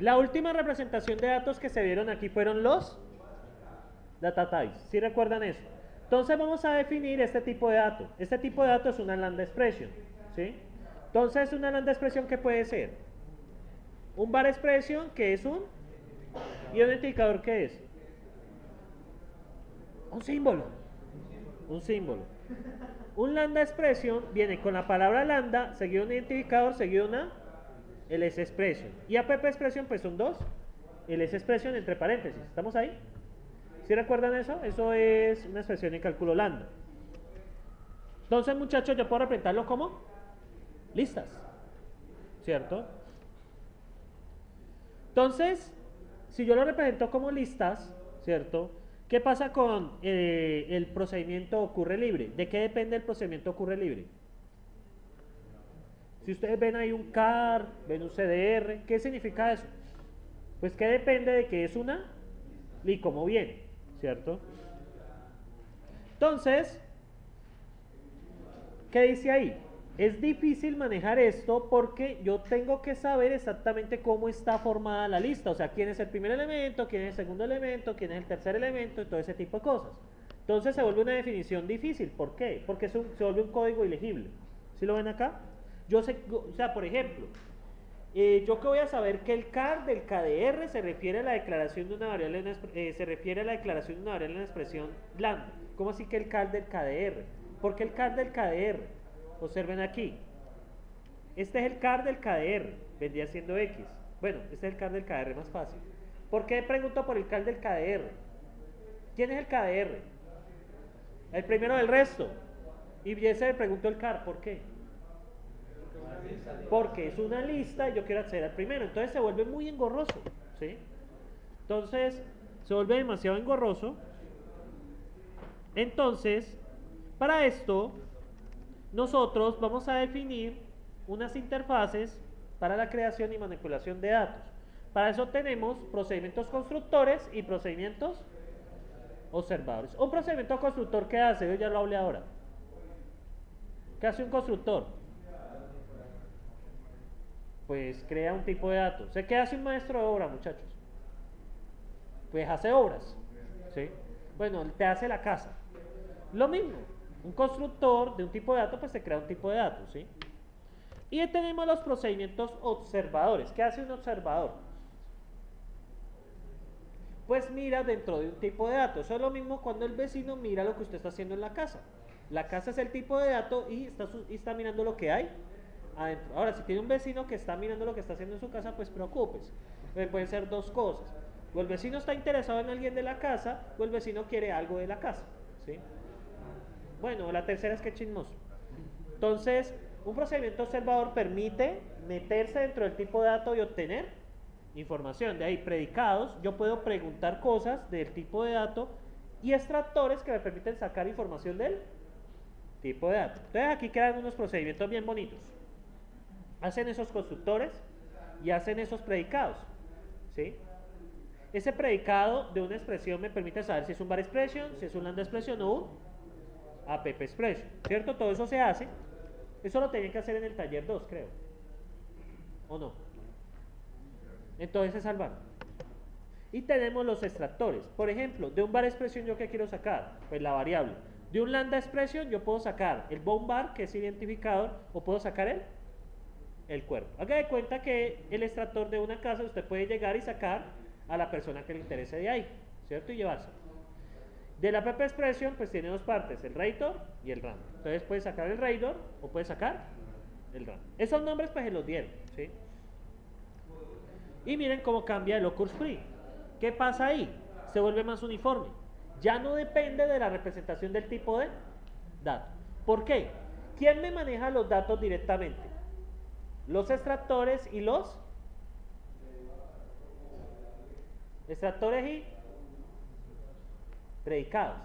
La última representación de datos que se vieron aquí fueron los data types. ¿Sí recuerdan eso? Entonces vamos a definir este tipo de dato. Este tipo de dato es una lambda expression. ¿Sí? Entonces una lambda expression, ¿qué puede ser? Un var expression, que es un... ¿Y un identificador qué es? Un símbolo. Un símbolo. Un lambda expression viene con la palabra lambda, seguido un identificador, seguido una ls expression. Y app expression pues son dos ls expression entre paréntesis. ¿Estamos ahí? ¿Sí recuerdan eso? Eso es una expresión en cálculo lambda. Entonces, muchachos, yo puedo representarlo como listas, ¿cierto? Entonces, si yo lo represento como listas, ¿cierto? ¿Qué pasa con el procedimiento ocurre libre? ¿De qué depende el procedimiento ocurre libre? Si ustedes ven ahí un car, ven un cdr, ¿qué significa eso? Pues que depende de que es una y cómo viene, ¿cierto? Entonces, ¿qué dice ahí? Es difícil manejar esto porque yo tengo que saber exactamente cómo está formada la lista, o sea, quién es el primer elemento, quién es el segundo elemento, quién es el tercer elemento y todo ese tipo de cosas. Entonces se vuelve una definición difícil. ¿Por qué? Porque se vuelve un código ilegible. ¿Sí lo ven acá? Yo sé, o sea, por ejemplo, yo que voy a saber que el car del KDR se refiere a la declaración de una variable, se refiere a la declaración de una variable en la expresión lambda. ¿Cómo así que el car del KDR? ¿Por qué el car del KDR? Observen aquí. Este es el car del KDR, vendría siendo X. Bueno, este es el car del KDR más fácil. ¿Por qué pregunto por el car del KDR? ¿Quién es el KDR? El primero del resto. Y ese le pregunto el car, ¿por qué? Porque es una lista y yo quiero acceder al primero. Entonces se vuelve muy engorroso, ¿sí? Entonces se vuelve demasiado engorroso. Entonces, para esto, nosotros vamos a definir unas interfaces para la creación y manipulación de datos. Para eso tenemos procedimientos constructores y procedimientos observadores. Un procedimiento constructor, ¿qué hace? Yo ya lo hablé ahora. ¿Qué hace un constructor? Pues crea un tipo de datos. ¿Qué hace un maestro de obra, muchachos? Pues hace obras, ¿sí? Bueno, te hace la casa. Lo mismo, un constructor de un tipo de dato, pues se crea un tipo de datos, ¿sí? Y tenemos los procedimientos observadores. ¿Qué hace un observador? Pues mira dentro de un tipo de dato. Eso es lo mismo cuando el vecino mira lo que usted está haciendo en la casa. La casa es el tipo de dato y está mirando lo que hay adentro. Ahora, si tiene un vecino que está mirando lo que está haciendo en su casa, pues preocúpese. Pueden ser dos cosas. O el vecino está interesado en alguien de la casa, o el vecino quiere algo de la casa, ¿sí? Bueno, la tercera es que chismoso. Entonces, un procedimiento observador permite meterse dentro del tipo de dato y obtener información. De ahí, predicados, yo puedo preguntar cosas del tipo de dato y extractores que me permiten sacar información del tipo de dato. Entonces, aquí quedan unos procedimientos bien bonitos. Hacen esos constructores y hacen esos predicados, ¿sí? Ese predicado de una expresión me permite saber si es un var expression, si es un lambda expression o un app expression, ¿cierto? Todo eso se hace. Eso lo tenían que hacer en el taller 2, creo. ¿O no? Entonces se salvan. Y tenemos los extractores. Por ejemplo, de un var expression, ¿yo qué quiero sacar? Pues la variable. De un lambda expression yo puedo sacar el bound var, que es identificador, o puedo sacar el cuerpo. Haga de cuenta que el extractor de una casa usted puede llegar y sacar a la persona que le interese de ahí, ¿cierto? Y llevarse. De la app expression pues tiene dos partes, el rator y el random. Entonces puede sacar el rator o puede sacar el random. Esos nombres pues se los dieron, ¿sí? Y miren cómo cambia el occurs free. ¿Qué pasa ahí? Se vuelve más uniforme. Ya no depende de la representación del tipo de dato. ¿Por qué? ¿Quién me maneja los datos directamente? Los extractores y los extractores y predicados.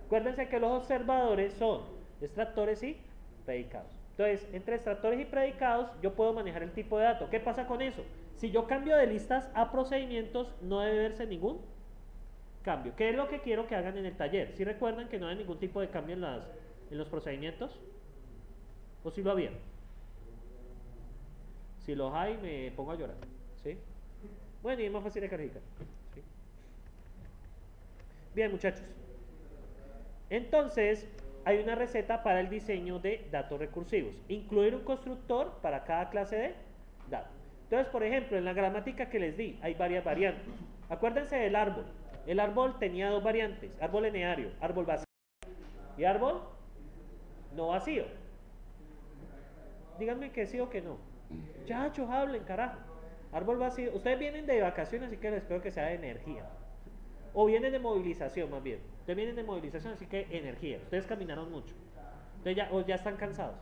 Acuérdense que los observadores son extractores y predicados. Entonces, entre extractores y predicados yo puedo manejar el tipo de dato. ¿Qué pasa con eso? Si yo cambio de listas a procedimientos, no debe verse ningún cambio. ¿Qué es lo que quiero que hagan en el taller? ¿Sí recuerdan que no hay ningún tipo de cambio en los procedimientos? ¿O si lo había? Si los hay, me pongo a llorar, ¿sí? Bueno, y es más fácil de calificar. ¿Sí? Bien, muchachos. Entonces, hay una receta para el diseño de datos recursivos. Incluir un constructor para cada clase de datos. Entonces, por ejemplo, en la gramática que les di, hay varias variantes. Acuérdense del árbol. El árbol tenía dos variantes. Árbol lineario, árbol vacío. Y árbol no vacío. Díganme que sí o que no. Muchachos, hablen, carajo. Árbol vacío. Ustedes vienen de vacaciones, así que les espero que sea de energía. O vienen de movilización, más bien. Ustedes vienen de movilización, así que energía. Ustedes caminaron mucho. Entonces ya están cansados.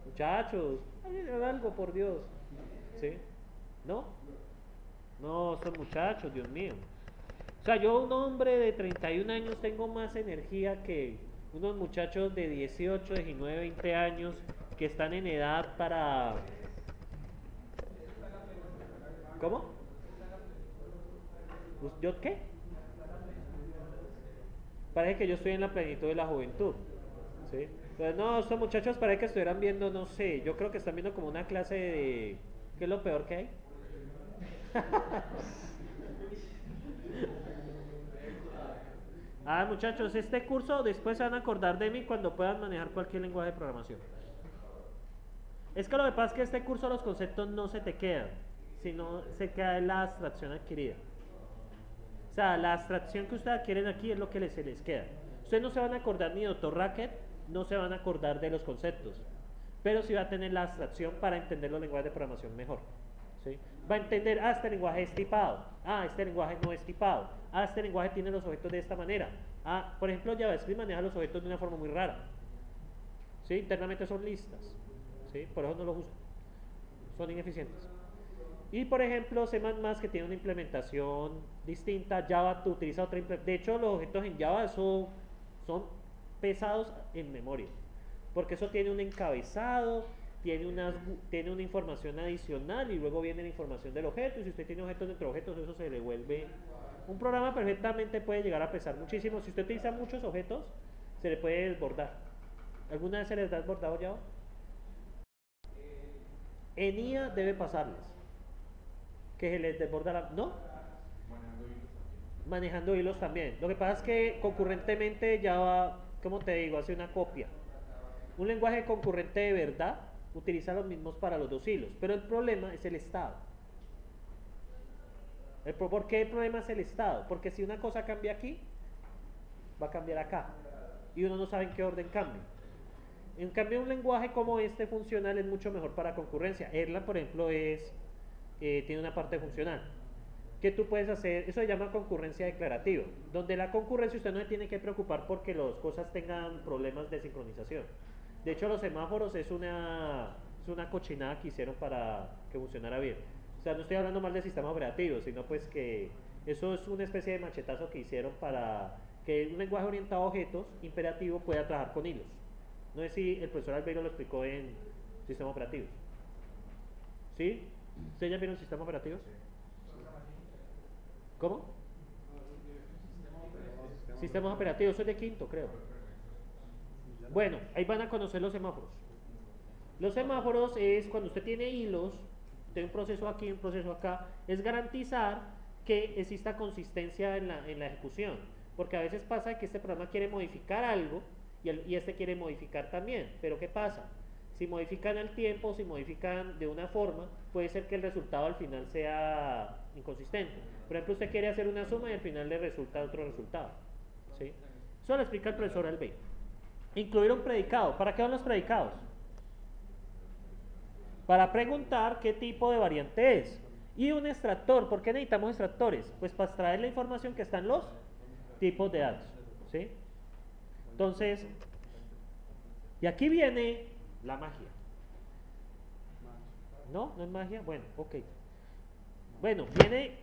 Muchachos, hagan algo, por Dios. ¿Sí? ¿No? No, son muchachos, Dios mío. O sea, yo, un hombre de 31 años, tengo más energía que unos muchachos de 18, 19, 20 años que están en edad para... ¿Cómo? ¿Yo qué? Parece que yo estoy en la plenitud de la juventud. ¿Sí? Entonces, no, estos muchachos parece que estuvieran viendo, no sé, yo creo que están viendo como una clase de... ¿Qué es lo peor que hay? Ah, muchachos, este curso después se van a acordar de mí cuando puedan manejar cualquier lenguaje de programación. Es que lo que pasa es que este curso los conceptos no se te quedan, sino se queda en la abstracción adquirida. O sea, la abstracción que ustedes adquieren aquí es lo que se les queda. Ustedes no se van a acordar ni de AutoRacket, no se van a acordar de los conceptos, pero sí va a tener la abstracción para entender los lenguajes de programación mejor. ¿Sí? Va a entender, este lenguaje es tipado, este lenguaje no es tipado, este lenguaje tiene los objetos de esta manera. Por ejemplo, JavaScript maneja los objetos de una forma muy rara. ¿Sí? Internamente son listas, ¿sí? Por eso no los usan, son ineficientes. Y por ejemplo, C++ que tiene una implementación distinta, Java utiliza otra implementación. De hecho, los objetos en Java son pesados en memoria, porque eso tiene un encabezado, tiene una información adicional y luego viene la información del objeto, y si usted tiene objetos dentro de objetos, eso se le vuelve... Un programa perfectamente puede llegar a pesar muchísimo. Si usted utiliza muchos objetos, se le puede desbordar. ¿Alguna vez se les ha desbordado Java? En IA debe pasarles que se les desborda ¿no? Manejando hilos también. Lo que pasa es que concurrentemente Java, como te digo, hace una copia. Un lenguaje concurrente de verdad utiliza los mismos para los dos hilos, pero el problema es el estado. ¿Por qué el problema es el estado? Porque si una cosa cambia aquí, va a cambiar acá, y uno no sabe en qué orden cambia. En cambio, un lenguaje como este funcional es mucho mejor para concurrencia. Erlang, por ejemplo, tiene una parte funcional que tú puedes hacer, eso se llama concurrencia declarativa, donde la concurrencia usted no se tiene que preocupar porque las cosas tengan problemas de sincronización. De hecho, los semáforos es una cochinada que hicieron para que funcionara bien. O sea, no estoy hablando mal de sistemas operativos, sino pues que eso es una especie de machetazo que hicieron para que un lenguaje orientado a objetos imperativo pueda trabajar con hilos. No sé si el profesor Albeiro lo explicó en sistemas operativos. ¿Sí? ¿Ustedes ya vieron sistemas operativos? ¿Cómo? Sistemas operativos, eso es de quinto, creo. Bueno, ahí van a conocer los semáforos. Los semáforos es cuando usted tiene hilos, tiene un proceso aquí, un proceso acá, es garantizar que exista consistencia en la ejecución. Porque a veces pasa que este programa quiere modificar algo y este quiere modificar también. Pero ¿qué pasa? Si modifican el tiempo, si modifican de una forma, puede ser que el resultado al final sea inconsistente. Por ejemplo, usted quiere hacer una suma y al final le resulta otro resultado. ¿Sí? Eso lo explica el profesor Albeiro. Incluir un predicado. ¿Para qué van los predicados? Para preguntar qué tipo de variante es. Y un extractor. ¿Por qué necesitamos extractores? Pues para extraer la información que está en los tipos de datos. ¿Sí? Entonces, y aquí viene la magia. ¿No? ¿No es magia? Bueno, ok. Bueno, viene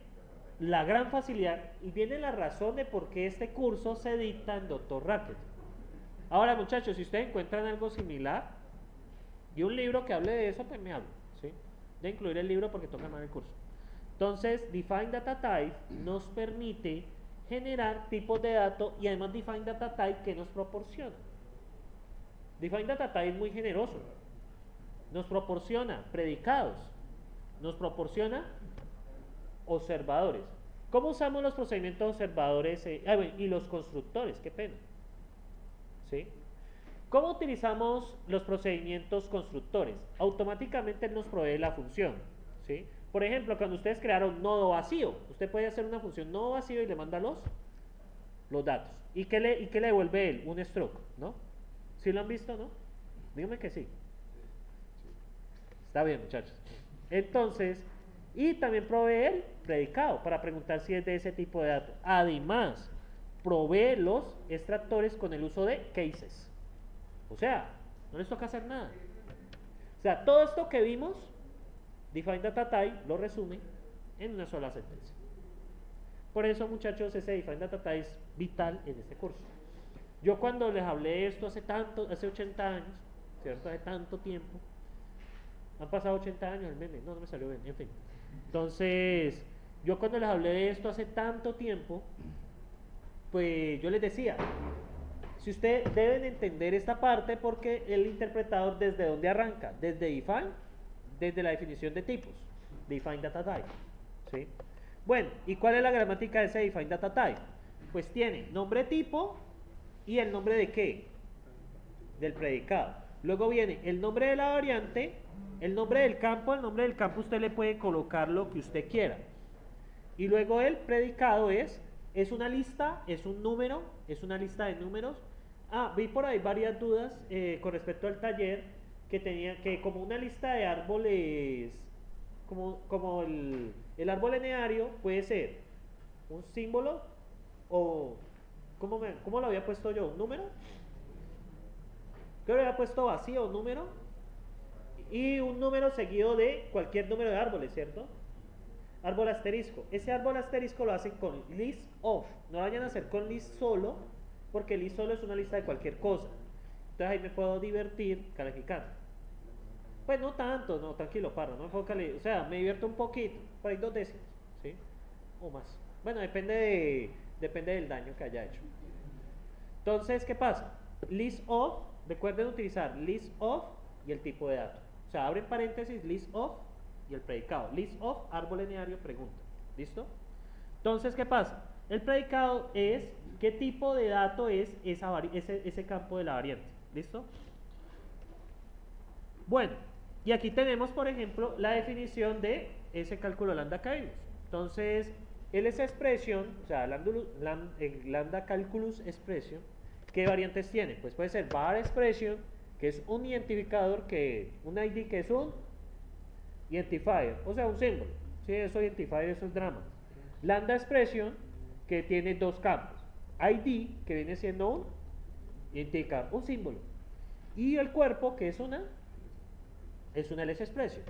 la gran facilidad y viene la razón de por qué este curso se dicta en AutoRacket. Ahora, muchachos, si ustedes encuentran algo similar y un libro que hable de eso, pues me hablo, ¿sí? De incluir el libro porque toca más el curso. Entonces, Define Data Type nos permite generar tipos de datos y además Define Data Type que nos proporciona. Define Data Type es muy generoso. Nos proporciona predicados nos proporciona observadores. ¿Cómo usamos los procedimientos observadores bueno, y los constructores? Qué pena. ¿Sí? ¿Cómo utilizamos los procedimientos constructores? Automáticamente él nos provee la función. ¿Sí? Por ejemplo, cuando ustedes crearon nodo vacío, usted puede hacer una función nodo vacío y le manda los datos. ¿Y qué le devuelve él? Un struct, ¿no? ¿Sí lo han visto, no? Dígame que sí. Está bien, muchachos. Entonces, y también provee el predicado para preguntar si es de ese tipo de datos. Además, provee los extractores con el uso de cases. O sea, no les toca hacer nada. O sea, todo esto que vimos, define data type lo resume en una sola sentencia. Por eso, muchachos, ese define data type es vital en este curso. Yo cuando les hablé de esto hace 80 años, ¿cierto? Hace tanto tiempo. Han pasado 80 años el meme, no me salió bien, en fin. Entonces, yo cuando les hablé de esto hace tanto tiempo, pues yo les decía, si ustedes deben entender esta parte porque el interpretador desde dónde arranca, desde define, desde la definición de tipos, define data type, ¿sí? Bueno, ¿y cuál es la gramática de ese define data type? Pues tiene nombre tipo y el nombre de qué, del predicado. Luego viene el nombre de la variante, el nombre del campo. El nombre del campo usted le puede colocar lo que usted quiera. Y luego el predicado es una lista, es un número, es una lista de números. Vi por ahí varias dudas con respecto al taller que tenía que como una lista de árboles, como el árbol eneario puede ser un símbolo o ¿cómo lo había puesto yo? ¿Un número? Creo que había puesto vacío, número, y un número seguido de cualquier número de árboles, ¿cierto? Árbol asterisco. Ese árbol asterisco lo hacen con list of. No lo vayan a hacer con list solo, porque list solo es una lista de cualquier cosa. Entonces ahí me puedo divertir calificando. Pues no tanto, no, tranquilo, parra, no enfócale. O sea, me divierto un poquito, por ahí 2 décimas, ¿sí? O más. Bueno, depende del daño que haya hecho. Entonces, ¿qué pasa? List of. Recuerden utilizar list of y el tipo de dato. O sea, abren paréntesis, list of y el predicado. List of, árbol lineario, pregunta. ¿Listo? Entonces, ¿qué pasa? El predicado es qué tipo de dato es ese campo de la variante. ¿Listo? Bueno, y aquí tenemos, por ejemplo, la definición de ese cálculo lambda que vimos. Entonces, esa expresión, o sea, lambda calculus expression, ¿qué variantes tiene? Pues puede ser var expression, que es un identificador, un ID que es un identifier, o sea, un símbolo. Sí, eso identifier, eso es drama. Lambda expression, que tiene 2 campos. ID, que viene siendo un identificador, un símbolo. Y el cuerpo, que es una ls expression.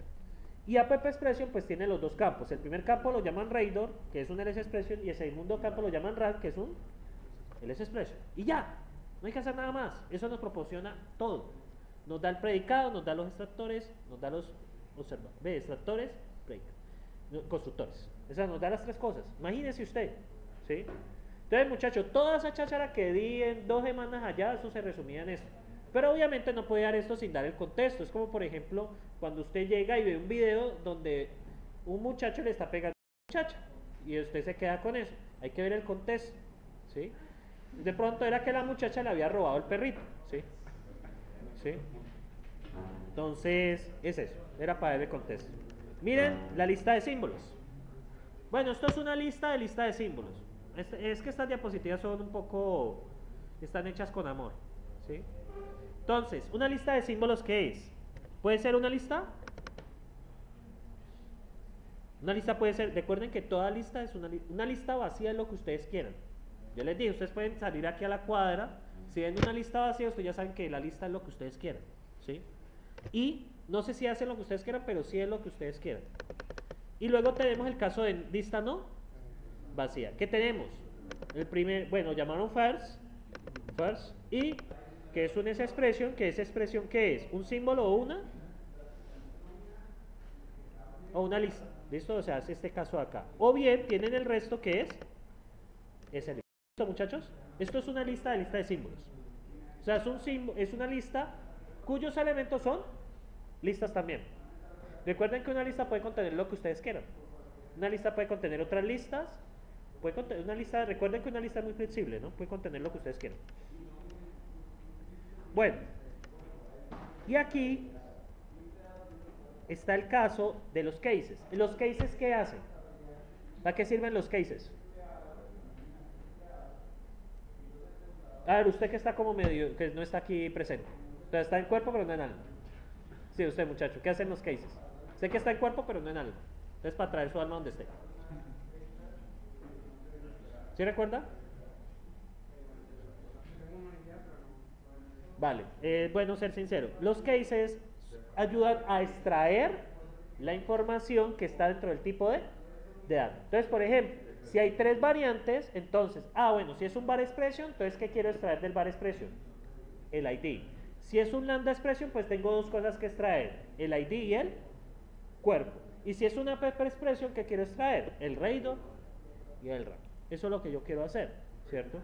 Y app expression, pues tiene los 2 campos. El primer campo lo llaman radar, que es un ls expression, y el segundo campo lo llaman rad, que es un ls expression. Y ya. No hay que hacer nada más. Eso nos proporciona todo. Nos da el predicado, nos da los extractores, nos da los extractores, constructores. O sea, nos da las 3 cosas. Imagínese usted. ¿Sí? Entonces, muchachos, toda esa cháchara que di en 2 semanas allá, eso se resumía en esto. Pero obviamente no puede dar esto sin dar el contexto. Es como, por ejemplo, cuando usted llega y ve un video donde un muchacho le está pegando a una muchacha y usted se queda con eso. Hay que ver el contexto. ¿Sí? De pronto era que la muchacha le había robado el perrito, ¿sí? ¿Sí? Entonces, es eso, era para darle contexto. Miren la lista de símbolos. Bueno, esto es una lista de símbolos. Es que estas diapositivas son un poco, están hechas con amor, ¿sí? Entonces, una lista de símbolos, ¿qué es? ¿Puede ser una lista? Una lista puede ser, recuerden que toda lista es una lista vacía, es lo que ustedes quieran. Yo les dije, ustedes pueden salir aquí a la cuadra, si ven una lista vacía, ustedes ya saben que la lista es lo que ustedes quieran, ¿sí? Y no sé si hacen lo que ustedes quieran, pero sí es lo que ustedes quieran. Y luego tenemos el caso de lista no vacía. ¿Qué tenemos? El primer, bueno, llamaron first, y que es una expresión, que esa expresión ¿qué es? ¿Un símbolo o una lista? ¿Listo? O sea, es este caso de acá. O bien tienen el resto que es el ¿listo, muchachos? Esto es una lista de símbolos. O sea, es una lista cuyos elementos son listas también. Recuerden que una lista puede contener lo que ustedes quieran. Una lista puede contener otras listas. Puede contener una lista, recuerden que una lista es muy flexible, ¿no? Puede contener lo que ustedes quieran. Bueno, y aquí está el caso de los cases. ¿Los cases qué hacen? ¿Para qué sirven los cases? A ver, usted que está como medio, que no está aquí presente. Entonces está en cuerpo pero no en alma. Sí, usted muchacho, ¿qué hacen los cases? Sé que está en cuerpo pero no en alma. Entonces para traer su alma donde esté. ¿Sí recuerda? Vale, es bueno ser sincero. Los cases ayudan a extraer la información que está dentro del tipo de dato. Entonces, por ejemplo, si hay tres variantes, entonces, bueno, si es un var expression, entonces, ¿qué quiero extraer del var expression? El ID. Si es un lambda expression, pues tengo dos cosas que extraer, el ID y el cuerpo. Y si es una paper expression, ¿qué quiero extraer? El radon y el RAM. Eso es lo que yo quiero hacer, ¿cierto?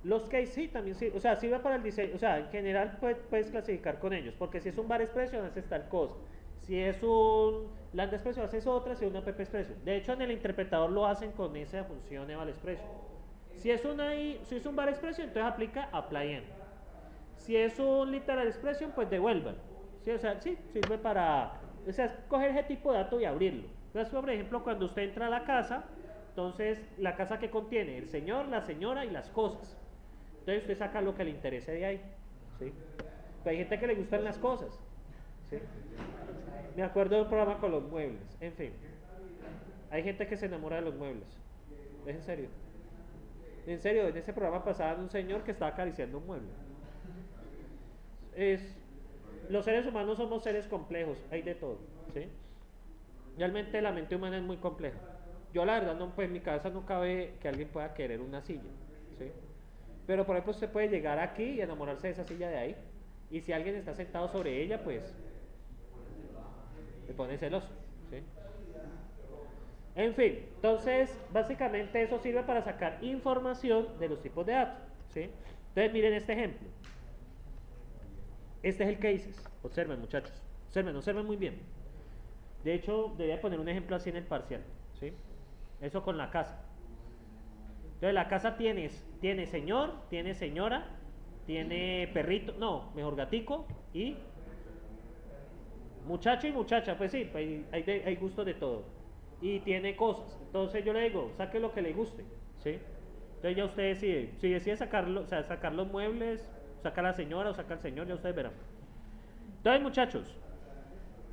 Los cases sí, también sí, o sea, sirve para el diseño, o sea, en general puedes clasificar con ellos, porque si es un var expression haces tal cosa, si es un lambda expression haces otra, si es una pp expression. De hecho, en el interpretador lo hacen con esa función eval expression. Si es un var expression, entonces aplica apply end. Si es un literal expression, pues devuelvan. ¿Sí? O sea, sí, sirve para, o sea, coger ese tipo de dato y abrirlo. Entonces, por ejemplo, cuando usted entra a la casa, entonces la casa que contiene el señor, la señora y las cosas. Entonces usted saca lo que le interese de ahí, ¿sí? Pero hay gente que le gustan las cosas, ¿sí? Me acuerdo de un programa con los muebles, en fin. Hay gente que se enamora de los muebles, ¿es en serio? En serio, en ese programa pasaban un señor que estaba acariciando un mueble. Los seres humanos somos seres complejos, hay de todo, ¿sí? Realmente la mente humana es muy compleja. Yo la verdad, no, pues en mi cabeza no cabe que alguien pueda querer una silla, ¿sí? Pero por ejemplo usted puede llegar aquí y enamorarse de esa silla de ahí. Y si alguien está sentado sobre ella, pues le pone celoso, ¿sí? En fin, entonces básicamente eso sirve para sacar información de los tipos de datos, ¿sí? Entonces miren este ejemplo. Este es el cases. Observen, muchachos. Observen muy bien. De hecho, debería poner un ejemplo así en el parcial, ¿sí? Eso con la casa. Entonces la casa tiene señor, tiene señora, tiene perrito, no, mejor gatico y muchacho y muchacha, pues sí, hay gustos de todo. Y tiene cosas. Entonces yo le digo, saque lo que le guste, ¿sí? Entonces ya usted decide, si decide sacarlo, o sea, sacar los muebles, sacar a la señora o sacar al señor, ya ustedes verán. Entonces, muchachos,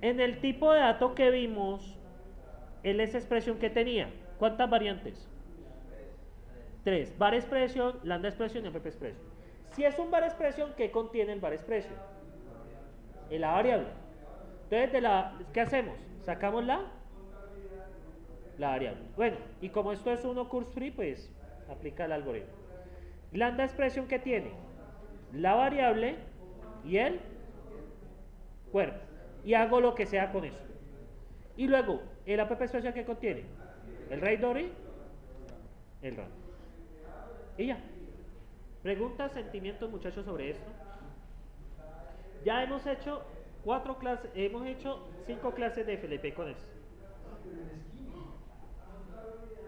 en el tipo de dato que vimos, en esa expresión que tenía, ¿cuántas variantes? 3. Var expression, lambda expression y app expression. Si es un var expression, ¿qué contiene el var expression? La variable. Entonces, ¿qué hacemos? Sacamos la variable. Bueno, y como esto es uno curse free, pues aplica el algoritmo. Lambda expression, ¿qué tiene? La variable y el cuerpo. Y hago lo que sea con eso. Y luego, el app expression, ¿qué contiene? El radon y el RAM. Y ya. Preguntas, sentimientos, muchachos, sobre esto. Ya hemos hecho 4 clases, hemos hecho 5 clases de FLP con esto.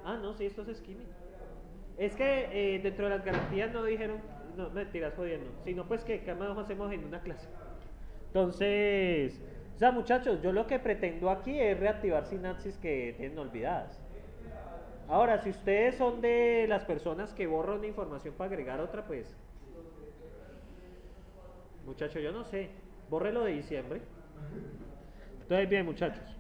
No, sí, esto es skimming. Es que dentro de las garantías no dijeron, no, mentiras, jodiendo, sino pues que más hacemos en una clase. Entonces, o sea, muchachos, yo lo que pretendo aquí es reactivar sinapsis que tienen olvidadas. Ahora, si ustedes son de las personas que borran una información para agregar otra, pues, muchachos, yo no sé, borre lo de diciembre. Entonces, bien, muchachos.